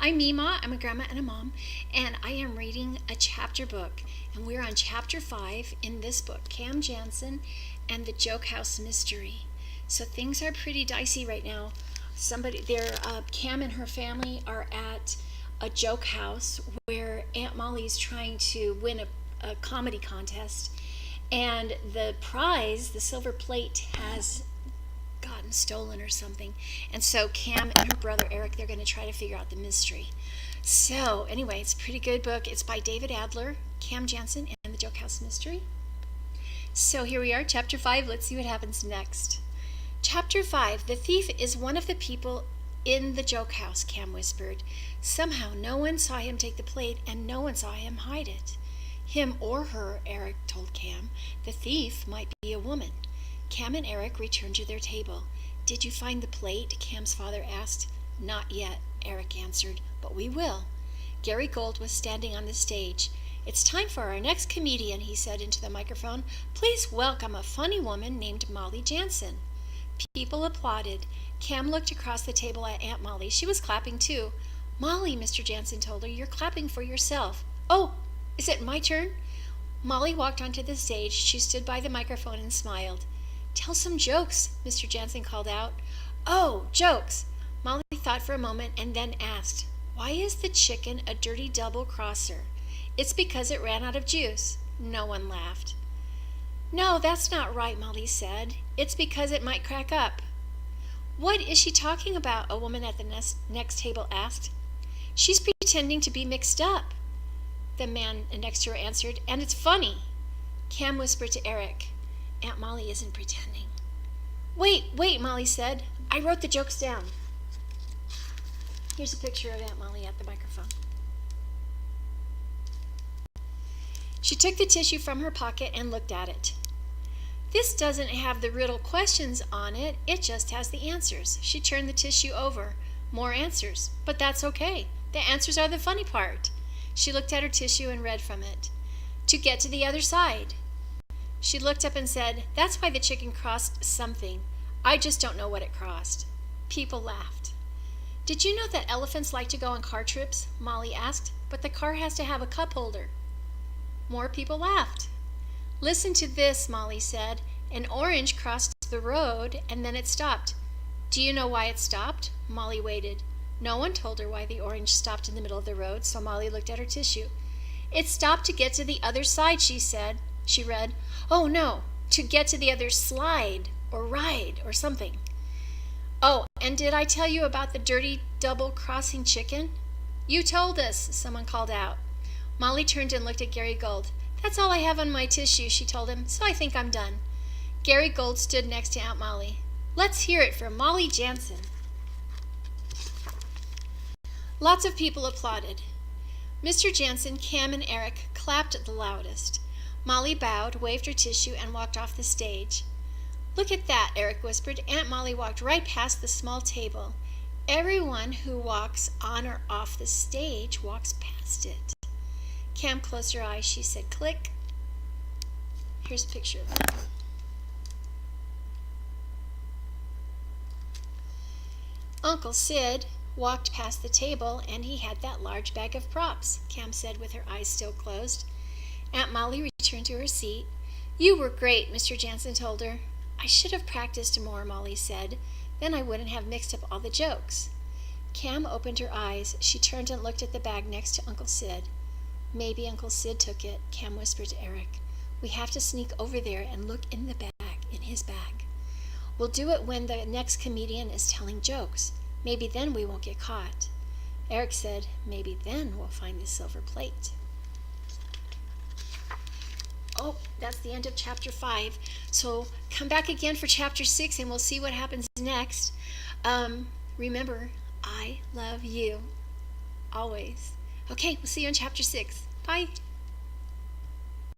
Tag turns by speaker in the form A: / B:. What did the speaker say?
A: I'm Mima. I'm a grandma and a mom, and I am reading a chapter book. And we're on chapter 5 in this book, Cam Jansen and the Joke House Mystery. So things are pretty dicey right now. Cam and her family are at a joke house where Aunt Molly's trying to win a comedy contest, and the prize, the silver plate, has gotten stolen or something. And so Cam and her brother Eric, they're going to try to figure out the mystery. So anyway, it's a pretty good book. It's by David Adler, Cam Jansen, and the Joke House Mystery. So here we are, chapter 5. Let's see what happens next. Chapter 5. The thief is one of the people in the joke house, Cam whispered. Somehow no one saw him take the plate, and no one saw him hide it. Him or her, Eric told Cam. The thief might be a woman. Cam and Eric returned to their table. Did you find the plate? Cam's father asked. Not yet, Eric answered, but we will. Gary Gold was standing on the stage. It's time for our next comedian, he said into the microphone. Please welcome a funny woman named Molly Jansen. People applauded. Cam looked across the table at Aunt Molly. She was clapping too. Molly, Mr. Jansen told her, you're clapping for yourself. Oh, is it my turn? Molly walked onto the stage. She stood by the microphone and smiled. Tell some jokes, Mr. Jansen called out. Oh, jokes. Molly thought for a moment and then asked, why is the chicken a dirty double-crosser? It's because it ran out of juice. No one laughed. No, that's not right, Molly said. It's because it might crack up. What is she talking about? A woman at the next table asked. She's pretending to be mixed up, the man next to her answered, and it's funny. Cam whispered to Eric, Aunt Molly isn't pretending. Wait, Molly said. I wrote the jokes down. Here's a picture of Aunt Molly at the microphone. She took the tissue from her pocket and looked at it. This doesn't have the riddle questions on it. It just has the answers. She turned the tissue over. More answers. But that's okay. The answers are the funny part. She looked at her tissue and read from it. To get to the other side. She looked up and said, that's why the chicken crossed something. I just don't know what it crossed. People laughed. Did you know that elephants like to go on car trips? Molly asked. But the car has to have a cup holder. More people laughed. Listen to this, Molly said. An orange crossed the road and then it stopped. Do you know why it stopped? Molly waited. No one told her why the orange stopped in the middle of the road, so Molly looked at her tissue. It stopped to get to the other side, she said. She read, oh no, to get to the other slide or ride or something. Oh, and did I tell you about the dirty double-crossing chicken? You told us, someone called out. Molly turned and looked at Gary Gold. That's all I have on my tissue, she told him, so I think I'm done. Gary Gold stood next to Aunt Molly. Let's hear it from Molly Jansen. Lots of people applauded. Mr. Jansen, Cam, and Eric clapped the loudest. Molly bowed, waved her tissue, and walked off the stage. Look at that, Eric whispered. Aunt Molly walked right past the small table. Everyone who walks on or off the stage walks past it. Cam closed her eyes. She said, click. Here's a picture of it. Uncle Sid walked past the table, and he had that large bag of props, Cam said with her eyes still closed. Aunt Molly returned to her seat. You were great, Mr. Jansen told her. I should have practiced more, Molly said. Then I wouldn't have mixed up all the jokes. Cam opened her eyes. She turned and looked at the bag next to Uncle Sid. Maybe Uncle Sid took it, Cam whispered to Eric. We have to sneak over there and look in the bag, in his bag. We'll do it when the next comedian is telling jokes. Maybe then we won't get caught. Eric said, maybe then we'll find the silver plate. Oh, that's the end of chapter 5. So come back again for chapter 6 and we'll see what happens next. Remember, I love you. Always. Okay, we'll see you in chapter 6. Bye.